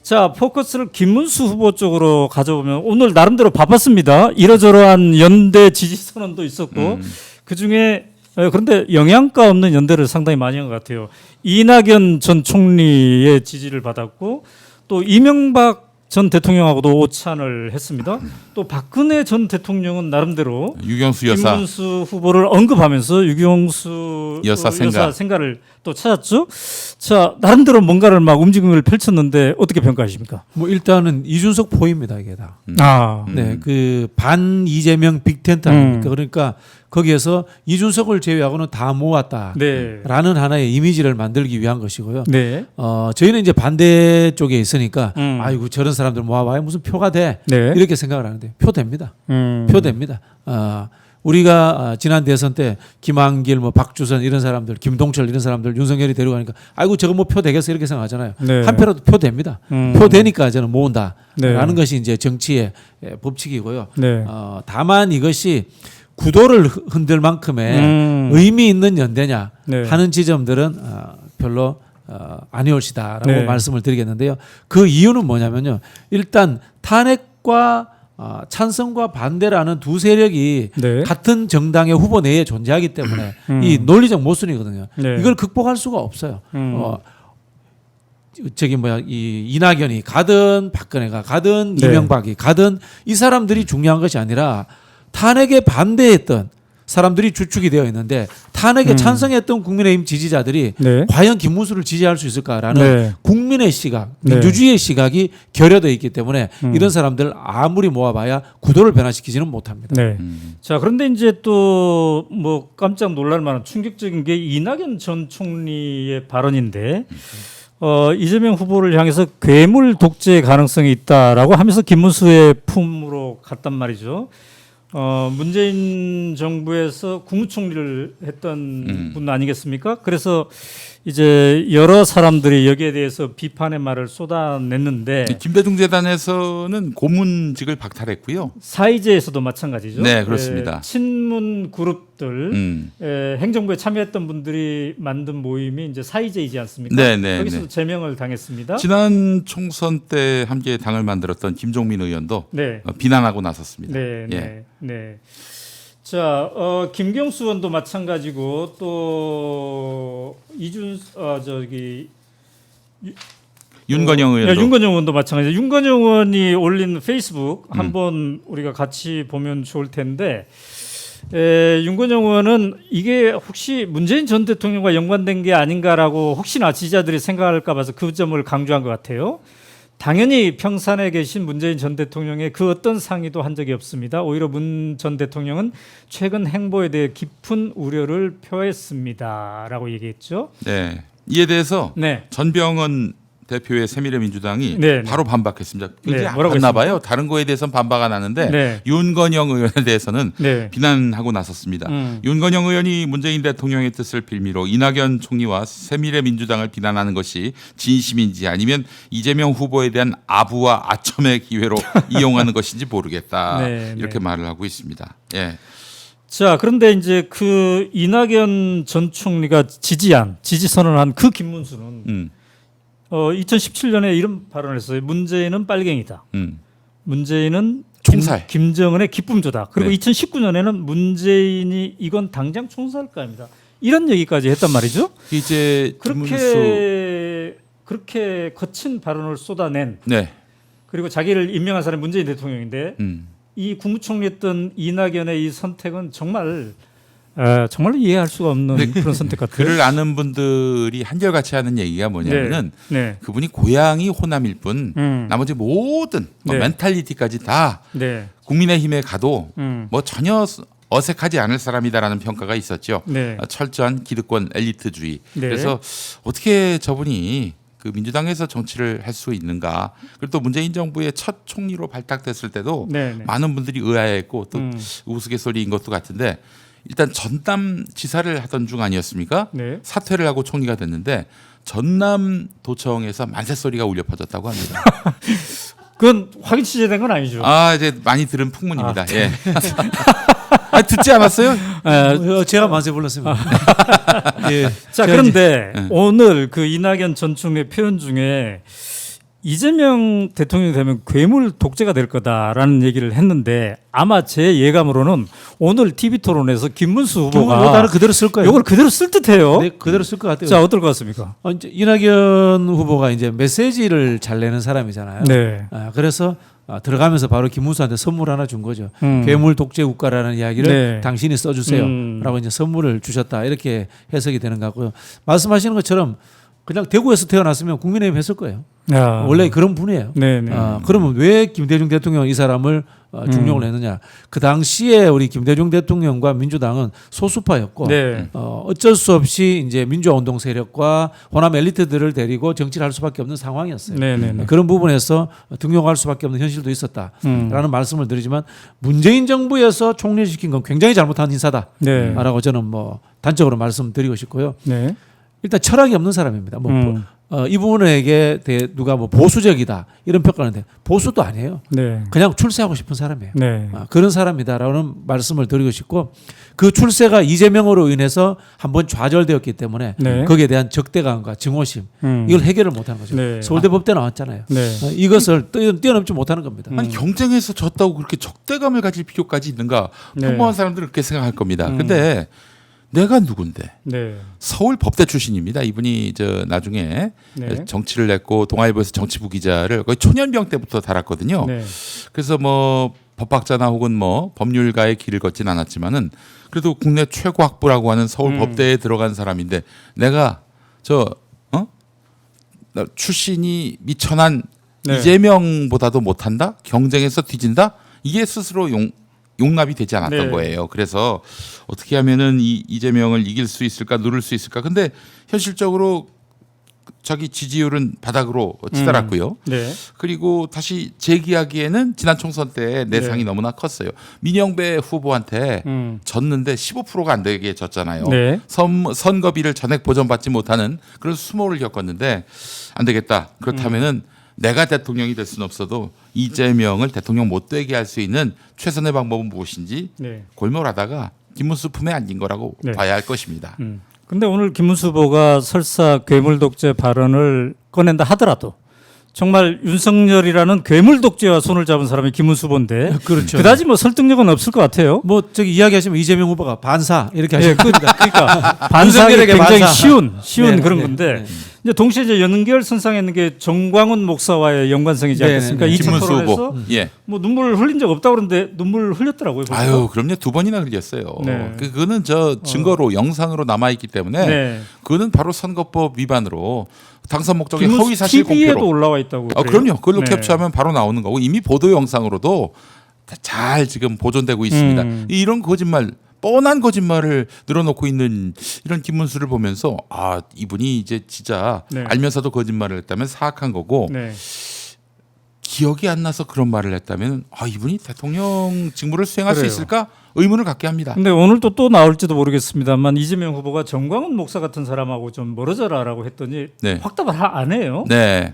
자, 포커스를 김문수 후보 쪽으로 가져보면 오늘 나름대로 바빴습니다. 이러저러한 연대 지지 선언도 있었고 그중에 그런데 영양가 없는 연대를 상당히 많이 한 것 같아요. 이낙연 전 총리의 지지를 받았고 또 이명박 전 대통령하고도 오찬을 했습니다. 또 박근혜 전 대통령은 나름대로 유경수 여사, 김문수 후보를 언급하면서 유경수 여사 생가를 또 찾았죠. 자, 나름대로 뭔가를 막 움직임을 펼쳤는데 어떻게 평가하십니까? 뭐 일단은 이준석 포입니다 이게 다. 아, 네, 그 반 이재명 빅텐트 아닙니까? 그러니까 거기에서 이준석을 제외하고는 다 모았다라는 네, 하나의 이미지를 만들기 위한 것이고요. 네, 저희는 이제 반대 쪽에 있으니까 음. 저런 사람들 모아봐야 무슨 표가 돼 네, 이렇게 생각을 하는데 표 됩니다. 표 됩니다. 우리가 지난 대선 때 김한길, 뭐 박주선 이런 사람들, 김동철 이런 사람들 윤석열이 데려가니까 저거 뭐 표 되겠어 이렇게 생각하잖아요. 네. 한 표라도 표 됩니다. 표 되니까 저는 모은다라는 네. 것이 이제 정치의 법칙이고요. 네. 다만 이것이 구도를 흔들 만큼의 의미 있는 연대냐 네. 하는 지점들은 별로 아니올시다라고 네. 말씀을 드리겠는데요. 그 이유는 뭐냐면요. 일단 탄핵과 찬성과 반대라는 두 세력이 네. 같은 정당의 후보 내에 존재하기 때문에 이 논리적 모순이거든요. 네. 이걸 극복할 수가 없어요. 이 이낙연이 가든 박근혜가 가든 네. 이명박이 가든 이 사람들이 중요한 것이 아니라 탄핵에 반대했던 사람들이 주축이 되어 있는데 탄핵에 찬성했던 국민의힘 지지자들이 네. 과연 김문수를 지지할 수 있을까라는 네. 국민의 시각, 네. 민주주의의 시각이 결여되어 있기 때문에 이런 사람들 아무리 모아봐야 구도를 변화시키지는 못합니다. 네. 자, 그런데 이제 또 뭐 깜짝 놀랄 만한 충격적인 게 이낙연 전 총리의 발언인데 이재명 후보를 향해서 괴물 독재 가능성이 있다라고 하면서 김문수의 품으로 갔단 말이죠. 문재인 정부에서 국무총리를 했던 분 아니겠습니까? 그래서 이제 여러 사람들이 여기에 대해서 비판의 말을 쏟아냈는데 김대중 재단에서는 고문직을 박탈했고요. 사이제에서도 마찬가지죠. 네, 그렇습니다. 친문 그룹들 행정부에 참여했던 분들이 만든 모임이 이제 사이제이지 않습니까? 네, 네, 여기서도 네. 제명을 당했습니다. 지난 총선 때 함께 당을 만들었던 김종민 의원도 네. 비난하고 나섰습니다. 네, 예. 네, 네. 자, 김경수 의원도 마찬가지고 또 윤건영 의원도 윤건영 의원도 마찬가지. 윤건영 의원이 올린 페이스북 한번 우리가 같이 보면 좋을 텐데, 윤건영 의원은 이게 혹시 문재인 전 대통령과 연관된 게 아닌가라고 혹시나 지지자들이 생각할까 봐서 그 점을 강조한 것 같아요. 당연히 평산에 계신 문재인 전 대통령의 그 어떤 상의도 한 적이 없습니다. 오히려 문 전 대통령은 최근 행보에 대해 깊은 우려를 표했습니다라고 얘기했죠. 네. 이에 대해서 네. 전병헌 대표의 새미래민주당이 네, 바로 반박했습니다. 굉장히 네, 뭐라고 아팠나 봐요. 다른 거에 대해서는 반박 안 하는데 네. 윤건영 의원에 대해서는 네. 비난하고 나섰습니다. 윤건영 의원이 문재인 대통령의 뜻을 빌미로 이낙연 총리와 새미래민주당을 비난하는 것이 진심인지 아니면 이재명 후보에 대한 아부와 아첨의 기회로 이용하는 것인지 모르겠다. 네, 이렇게 네. 말을 하고 있습니다. 예. 자, 그런데 이제 그 이낙연 전 총리가 지지 선언한 그 김문수는 2017년에 이런 발언을 했어요. 문재인은 빨갱이다. 문재인은 총살. 김정은의 기쁨조다. 그리고 네. 2019년에는 문재인이 이건 당장 총살감이다. 이런 얘기까지 했단 말이죠. 이제 김문수 그렇게 거친 발언을 쏟아낸 네. 그리고 자기를 임명한 사람이 문재인 대통령인데 이 국무총리였던 이낙연의 이 선택은 정말로 이해할 수가 없는 그런 선택 같아요. 그를 아는 분들이 한결같이 하는 얘기가 뭐냐면은 네. 그분이 고향이 호남일 뿐 나머지 모든 네. 멘탈리티까지 다 네. 국민의힘에 가도 뭐 전혀 어색하지 않을 사람이다라는 평가가 있었죠. 네. 철저한 기득권 엘리트주의. 네. 그래서 어떻게 저분이 그 민주당에서 정치를 할 수 있는가. 그리고 또 문재인 정부의 첫 총리로 발탁됐을 때도 네, 네. 많은 분들이 의아해했고 또 우스갯소리인 것도 같은데 일단 전남 지사를 하던 중 아니었습니까? 네. 사퇴를 하고 총리가 됐는데 전남 도청에서 만세소리가 울려 퍼졌다고 합니다. 그건 확인 취재된 건 아니죠. 이제 많이 들은 풍문입니다. 예. 듣지 않았어요? 제가 만세 불렀습니다. 예. 자, 그런데 오늘 그 이낙연 전 총리의 표현 중에 이재명 대통령이 되면 괴물 독재가 될 거다라는 얘기를 했는데 아마 제 예감으로는 오늘 TV 토론에서 김문수 후보가 단어 그대로 쓸 거예요. 이걸 그대로 쓸 듯해요. 네, 그대로 쓸 것 같아요. 자, 어떨 것 같습니까? 이제 이낙연 후보가 이제 메시지를 잘 내는 사람이잖아요. 네. 그래서 들어가면서 바로 김문수한테 선물 하나 준 거죠. 음. 괴물 독재 국가라는 이야기를 네. 당신이 써주세요라고 이제 선물을 주셨다 이렇게 해석이 되는 것 같고요. 말씀하시는 것처럼 그냥 대구에서 태어났으면 국민의힘 했을 거예요. 야. 원래 그런 분이에요. 네네. 그러면 왜 김대중 대통령 이 사람을 중용을 했느냐? 그 당시에 우리 김대중 대통령과 민주당은 소수파였고 네. 어쩔 수 없이 이제 민주화 운동 세력과 호남 엘리트들을 데리고 정치를 할 수밖에 없는 상황이었어요. 네네네. 그런 부분에서 등용할 수밖에 없는 현실도 있었다라는 말씀을 드리지만 문재인 정부에서 총리시킨 건 굉장히 잘못한 인사다라고 네. 저는 뭐 단적으로 말씀드리고 싶고요. 네. 일단 철학이 없는 사람입니다. 뭐 음. 이분에게 누가 뭐 보수적이다 이런 평가하는데 보수도 아니에요. 네. 그냥 출세하고 싶은 사람이에요. 네. 그런 사람이다라는 말씀을 드리고 싶고 그 출세가 이재명으로 인해서 한번 좌절되었기 때문에 네. 거기에 대한 적대감과 증오심 이걸 해결을 못하는 거죠. 네. 서울대 법대 나왔잖아요. 네. 이것을 뛰어넘지 못하는 겁니다. 아니 경쟁에서 졌다고 그렇게 적대감을 가질 필요까지 있는가? 네. 평범한 사람들은 그렇게 생각할 겁니다. 근데 내가 누군데? 네. 서울 법대 출신입니다. 이분이 저 나중에 네. 정치를 했고 동아일보에서 정치부 기자를 거의 초년병 때부터 달았거든요. 네. 그래서 뭐 법학자나 혹은 뭐 법률가의 길을 걷진 않았지만은 그래도 국내 최고 학부라고 하는 서울 법대에 들어간 사람인데 내가 나 출신이 미천한 네. 이재명보다도 못한다? 경쟁에서 뒤진다? 이게 스스로 용납이 되지 않았던 네. 거예요. 그래서 어떻게 하면은 이재명을 이길 수 있을까, 누를 수 있을까? 근데 현실적으로 자기 지지율은 바닥으로 치달았고요. 네. 그리고 다시 재기하기에는 지난 총선 때 내상이 네. 너무나 컸어요. 민영배 후보한테 졌는데 15%가 안 되게 졌잖아요. 네. 선거비를 전액 보전받지 못하는 그런 수모를 겪었는데 안 되겠다. 그렇다면은 내가 대통령이 될 수는 없어도 이재명을 대통령 못 되게 할 수 있는 최선의 방법은 무엇인지 네. 골몰하다가 김문수 품에 안긴 거라고 네. 봐야 할 것입니다. 근데 오늘 김문수 후보가 설사 괴물 독재 발언을 꺼낸다 하더라도 정말 윤석열이라는 괴물 독재와 손을 잡은 사람이 김문수 후보인데 그렇죠. 그다지 뭐 설득력은 없을 것 같아요. 뭐 저기 이야기하시면 이재명 후보가 반사 이렇게 예, 하시면 됩니다. 그러니까 반사하기 윤석열에게 굉장히 반사. 쉬운 네, 그런 네, 건데 네. 이제 동시에 이제 연결선상에 있는 게 정광훈 목사와의 연관성이지 네, 않겠습니까? 네, 네. 이차 김문수 토론에서 후보. 예. 뭐 눈물 흘린 적 없다고 그러는데 눈물 흘렸더라고요. 보니까. 아유, 그럼요. 2번이나 흘렸어요. 네. 그거는 저 증거로 영상으로 남아 있기 때문에 네. 그거는 바로 선거법 위반으로 당선 목적의 김문수 허위 사실 TV에도 공표로. 올라와 있다고. 그럼요. 그걸로 네. 캡처하면 바로 나오는 거고 이미 보도 영상으로도 잘 지금 보존되고 있습니다. 이런 거짓말, 뻔한 거짓말을 늘어놓고 있는 이런 김문수를 보면서 아 이분이 이제 진짜 네. 알면서도 거짓말을 했다면 사악한 거고 네. 기억이 안 나서 그런 말을 했다면 아 이분이 대통령 직무를 수행할 그래요. 수 있을까 의문을 갖게 합니다. 근데 오늘 또 나올지도 모르겠습니다만 이재명 후보가 정광훈 목사 같은 사람하고 좀 멀어져라라고 했더니 네. 확답을 안 해요. 네.